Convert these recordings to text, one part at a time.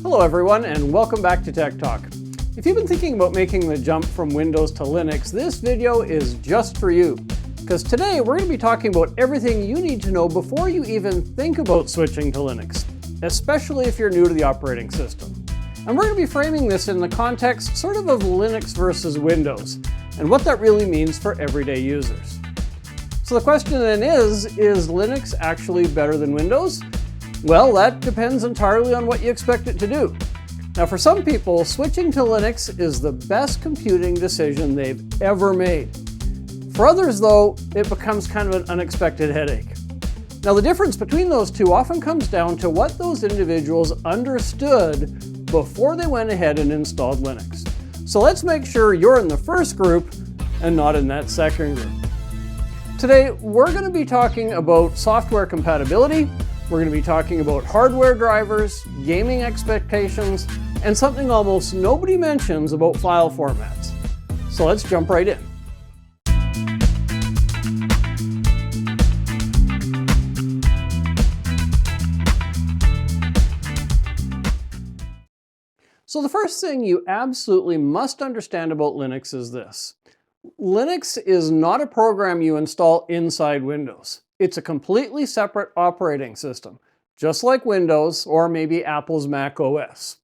Hello everyone, and welcome back to Tech Talk. If you've been thinking about making the jump from Windows to Linux, this video is just for you. Because today we're going to be talking about everything you need to know before you even think about switching to Linux, especially if you're new to the operating system. And we're going to be framing this in the context sort of Linux versus Windows, and what that really means for everyday users. So the question then is Linux actually better than Windows? Well, that depends entirely on what you expect it to do. Now, for some people, switching to Linux is the best computing decision they've ever made. For others, though, it becomes kind of an unexpected headache. Now, the difference between those two often comes down to what those individuals understood before they went ahead and installed Linux. So let's make sure you're in the first group and not in that second group. Today, we're going to be talking about software compatibility. We're going to be talking about hardware drivers, gaming expectations, and something almost nobody mentions about file formats. So let's jump right in. So the first thing you absolutely must understand about Linux is this. Linux is not a program you install inside Windows. It's a completely separate operating system, just like Windows or maybe Apple's Mac OS.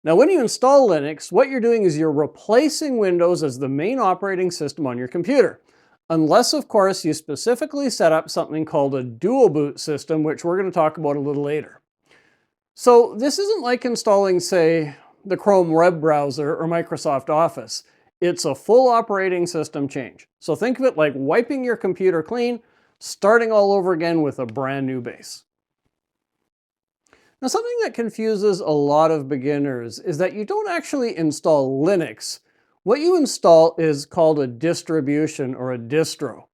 Now, when you install Linux, what you're doing is you're replacing Windows as the main operating system on your computer, unless, of course, you specifically set up something called a dual boot system, which we're going to talk about a little later. So this isn't like installing, say, the Chrome web browser or Microsoft Office. It's a full operating system change. So think of it like wiping your computer clean, starting all over again with a brand new base. Now, something that confuses a lot of beginners is that you don't actually install Linux. What you install is called a distribution or a distro.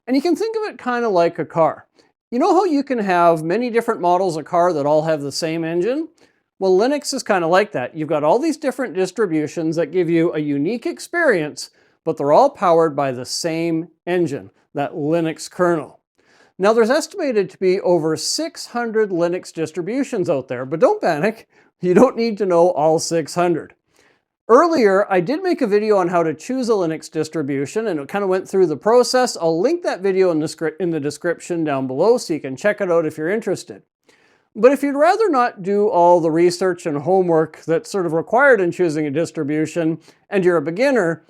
And you can think of it kind of like a car. You know how you can have many different models of car that all have the same engine? Well, Linux is kind of like that. You've got all these different distributions that give you a unique experience, but they're all powered by the same engine, that Linux kernel. Now, there's estimated to be over 600 Linux distributions out there, but don't panic. You don't need to know all 600. Earlier, I did make a video on how to choose a Linux distribution, and it kind of went through the process. I'll link that video in the description down below so you can check it out if you're interested. But if you'd rather not do all the research and homework that's sort of required in choosing a distribution, and you're a beginner,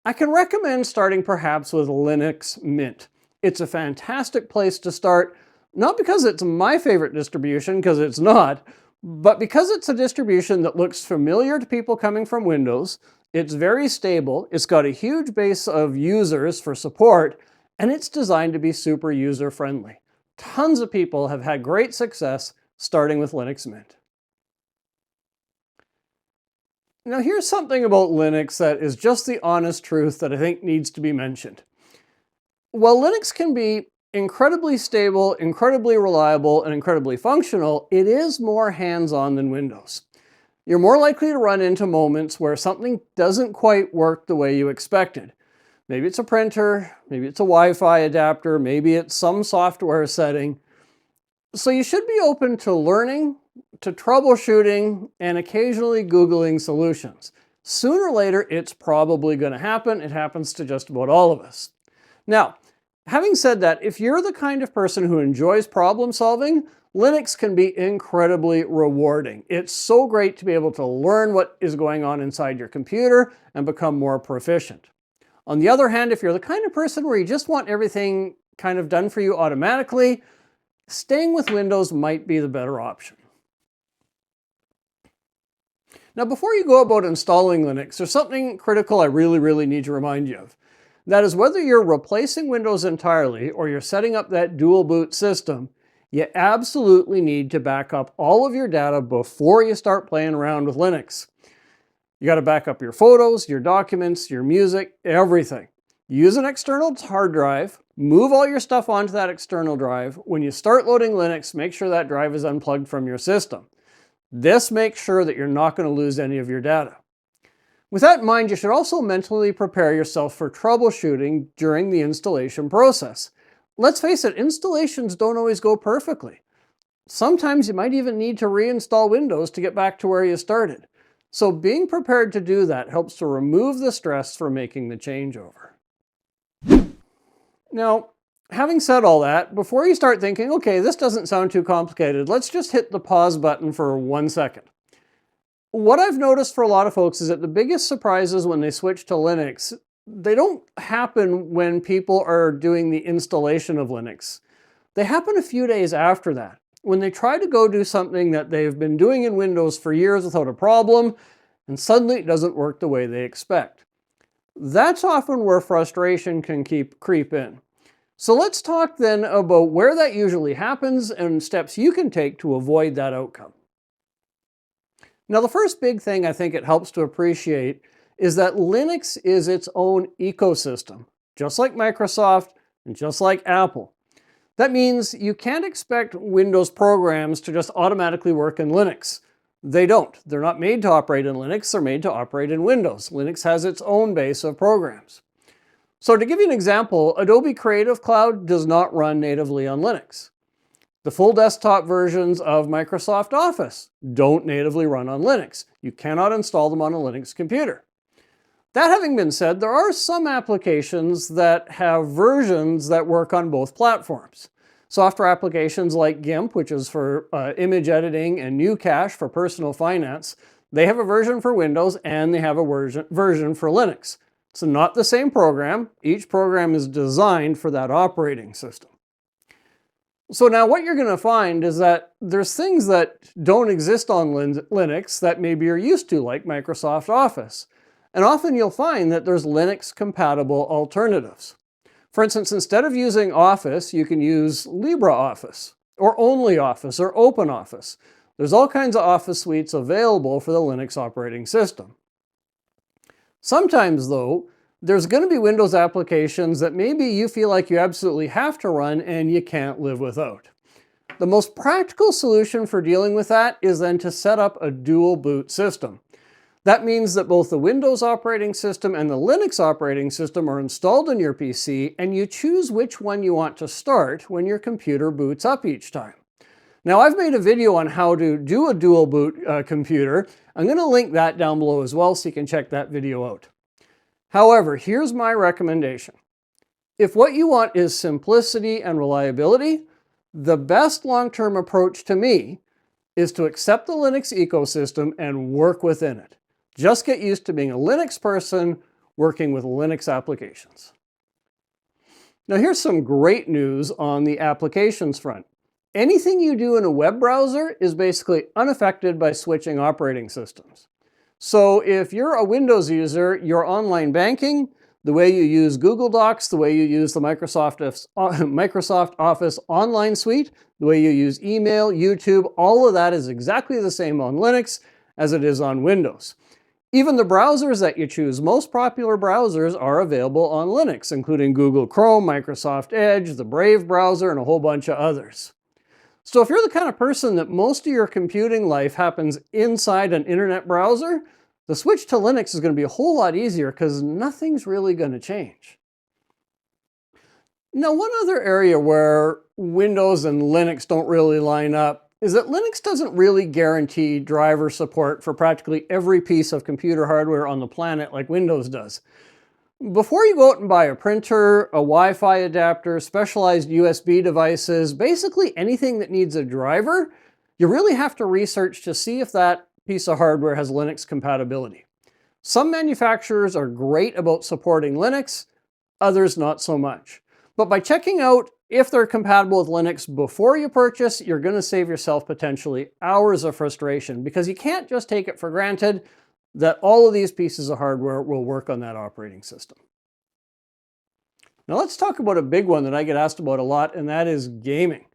I can recommend starting perhaps with Linux Mint. It's a fantastic place to start, not because it's my favorite distribution, because it's not, but because it's a distribution that looks familiar to people coming from Windows. It's very stable, it's got a huge base of users for support, and it's designed to be super user-friendly. Tons of people have had great success starting with Linux Mint. Now, here's something about Linux that is just the honest truth that I think needs to be mentioned. While Linux can be incredibly stable, incredibly reliable, and incredibly functional, it is more hands-on than Windows. You're more likely to run into moments where something doesn't quite work the way you expected. Maybe it's a printer, maybe it's a Wi-Fi adapter, maybe it's some software setting. So you should be open to learning, to troubleshooting, and occasionally Googling solutions. Sooner or later, it's probably going to happen. It happens to just about all of us. Now, having said that, if you're the kind of person who enjoys problem solving, Linux can be incredibly rewarding. It's so great to be able to learn what is going on inside your computer and become more proficient. On the other hand, if you're the kind of person where you just want everything kind of done for you automatically, staying with Windows might be the better option. Now, before you go about installing Linux, there's something critical I really need to remind you of. That is, whether you're replacing Windows entirely or you're setting up that dual boot system, you absolutely need to back up all of your data before you start playing around with Linux. You got to back up your photos, your documents, your music, everything. Use an external hard drive, move all your stuff onto that external drive. When you start loading Linux, make sure that drive is unplugged from your system. This makes sure that you're not going to lose any of your data. With that in mind, you should also mentally prepare yourself for troubleshooting during the installation process. Let's face it, installations don't always go perfectly. Sometimes you might even need to reinstall Windows to get back to where you started. So being prepared to do that helps to remove the stress from making the changeover. Now, having said all that, before you start thinking, okay, this doesn't sound too complicated, let's just hit the pause button for 1 second. What I've noticed for a lot of folks is that the biggest surprises when they switch to Linux, they don't happen when people are doing the installation of Linux. They happen a few days after that, when they try to go do something that they've been doing in Windows for years without a problem, and suddenly it doesn't work the way they expect. That's often where frustration can creep in. So let's talk then about where that usually happens and steps you can take to avoid that outcome. Now, the first big thing I think it helps to appreciate is that Linux is its own ecosystem, just like Microsoft and just like Apple. That means you can't expect Windows programs to just automatically work in Linux. They don't. They're not made to operate in Linux, they're made to operate in Windows. Linux has its own base of programs. So to give you an example, Adobe Creative Cloud does not run natively on Linux. The full desktop versions of Microsoft Office don't natively run on Linux. You cannot install them on a Linux computer. That having been said, there are some applications that have versions that work on both platforms. Software applications like GIMP, which is for image editing, and Ucache for personal finance, they have a version for Windows and they have a version for Linux. It's not the same program. Each program is designed for that operating system. So now what you're going to find is that there's things that don't exist on Linux that maybe you're used to, like Microsoft Office. And often you'll find that there's Linux-compatible alternatives. For instance, instead of using Office, you can use LibreOffice, or OnlyOffice, or OpenOffice. There's all kinds of Office suites available for the Linux operating system. Sometimes, though, there's going to be Windows applications that maybe you feel like you absolutely have to run and you can't live without. The most practical solution for dealing with that is then to set up a dual boot system. That means that both the Windows operating system and the Linux operating system are installed on your PC, and you choose which one you want to start when your computer boots up each time. Now, I've made a video on how to do a dual boot computer. I'm going to link that down below as well so you can check that video out. However, here's my recommendation. If what you want is simplicity and reliability, the best long-term approach to me is to accept the Linux ecosystem and work within it. Just get used to being a Linux person working with Linux applications. Now here's some great news on the applications front. Anything you do in a web browser is basically unaffected by switching operating systems. So if you're a Windows user, your online banking, the way you use Google Docs, the way you use the Microsoft Office online suite, the way you use email, YouTube, all of that is exactly the same on Linux as it is on Windows. Even the browsers that you choose, most popular browsers are available on Linux, including Google Chrome, Microsoft Edge, the Brave browser, and a whole bunch of others. So if you're the kind of person that most of your computing life happens inside an internet browser, the switch to Linux is going to be a whole lot easier because nothing's really going to change. Now, one other area where Windows and Linux don't really line up is that Linux doesn't really guarantee driver support for practically every piece of computer hardware on the planet like Windows does. Before you go out and buy a printer, a Wi-Fi adapter, specialized USB devices, basically anything that needs a driver, you really have to research to see if that piece of hardware has Linux compatibility. Some manufacturers are great about supporting Linux, others not so much. But by checking out if they're compatible with Linux before you purchase, you're going to save yourself potentially hours of frustration because you can't just take it for granted that all of these pieces of hardware will work on that operating system. Now let's talk about a big one that I get asked about a lot, and that is gaming.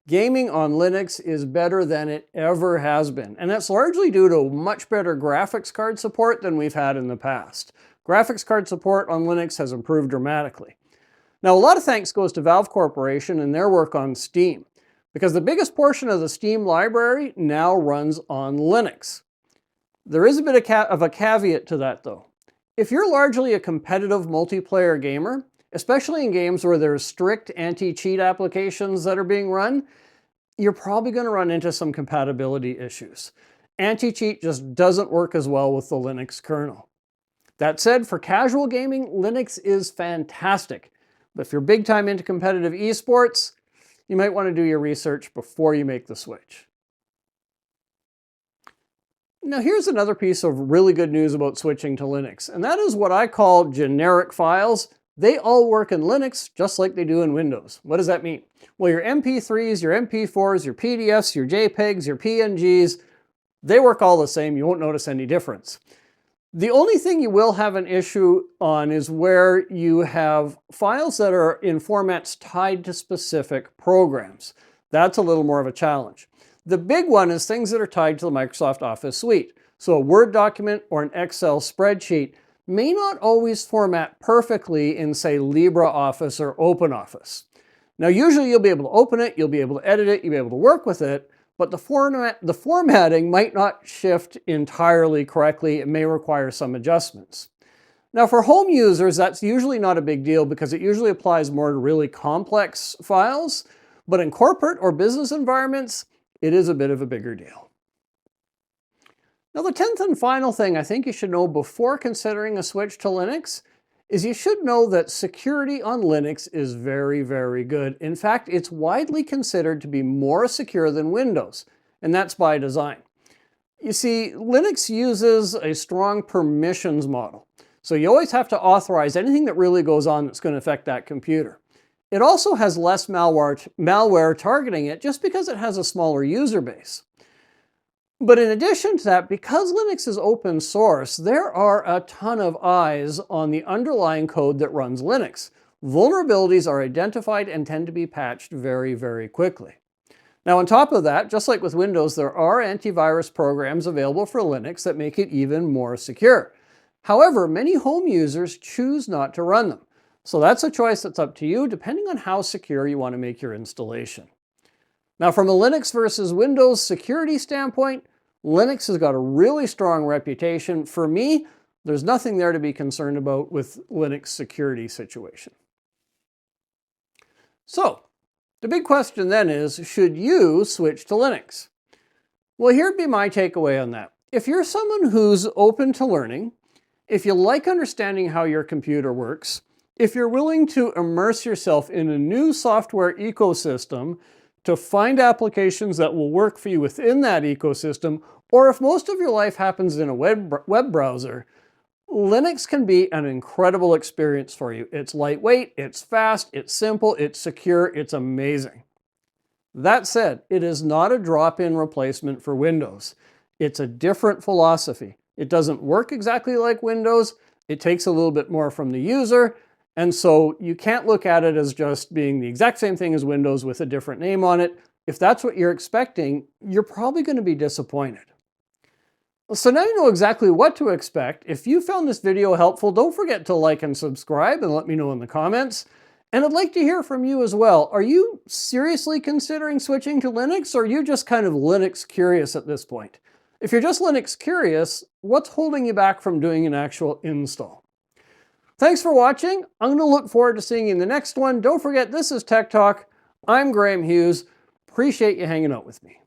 Gaming on Linux is better than it ever has been, and that's largely due to much better graphics card support than we've had in the past. Graphics card support on Linux has improved dramatically. Now, a lot of thanks goes to Valve Corporation and their work on Steam, because the biggest portion of the Steam library now runs on Linux. There is a bit of a caveat to that, though. If you're largely a competitive multiplayer gamer, especially in games where there's strict anti-cheat applications that are being run, you're probably going to run into some compatibility issues. Anti-cheat just doesn't work as well with the Linux kernel. That said, for casual gaming, Linux is fantastic. But if you're big time into competitive esports, you might want to do your research before you make the switch. Now here's another piece of really good news about switching to Linux, and that is what I call generic files. They all work in Linux just like they do in Windows. What does that mean? Well, your MP3s, your MP4s, your PDFs, your JPEGs, your PNGs, they work all the same. You won't notice any difference. The only thing you will have an issue on is where you have files that are in formats tied to specific programs. That's a little more of a challenge. The big one is things that are tied to the Microsoft Office suite. So a Word document or an Excel spreadsheet may not always format perfectly in, say, LibreOffice or OpenOffice. Now, usually you'll be able to open it, you'll be able to edit it, you'll be able to work with it, but the formatting might not shift entirely correctly. It may require some adjustments. Now, for home users, that's usually not a big deal because it usually applies more to really complex files, but in corporate or business environments, it is a bit of a bigger deal. Now, the 10th and final thing I think you should know before considering a switch to Linux is you should know that security on Linux is very, very good. In fact, it's widely considered to be more secure than Windows, and that's by design. You see, Linux uses a strong permissions model, so you always have to authorize anything that really goes on that's going to affect that computer. It also has less malware targeting it just because it has a smaller user base. But in addition to that, because Linux is open source, there are a ton of eyes on the underlying code that runs Linux. Vulnerabilities are identified and tend to be patched very, very quickly. Now, on top of that, just like with Windows, there are antivirus programs available for Linux that make it even more secure. However, many home users choose not to run them. So that's a choice that's up to you, depending on how secure you want to make your installation. Now, from a Linux versus Windows security standpoint, Linux has got a really strong reputation. For me, there's nothing there to be concerned about with Linux security situation. So, the big question then is, should you switch to Linux? Well, here'd be my takeaway on that. If you're someone who's open to learning, if you like understanding how your computer works, if you're willing to immerse yourself in a new software ecosystem to find applications that will work for you within that ecosystem, or if most of your life happens in a web browser, Linux can be an incredible experience for you. It's lightweight, it's fast, it's simple, it's secure, it's amazing. That said, it is not a drop-in replacement for Windows. It's a different philosophy. It doesn't work exactly like Windows. It takes a little bit more from the user. And so you can't look at it as just being the exact same thing as Windows with a different name on it. If that's what you're expecting, you're probably going to be disappointed. So now you know exactly what to expect. If you found this video helpful, don't forget to like and subscribe and let me know in the comments. And I'd like to hear from you as well. Are you seriously considering switching to Linux, or are you just kind of Linux curious at this point? If you're just Linux curious, what's holding you back from doing an actual install? Thanks for watching. I'm going to look forward to seeing you in the next one. Don't forget, this is Tech Talk. I'm Graham Hughes. Appreciate you hanging out with me.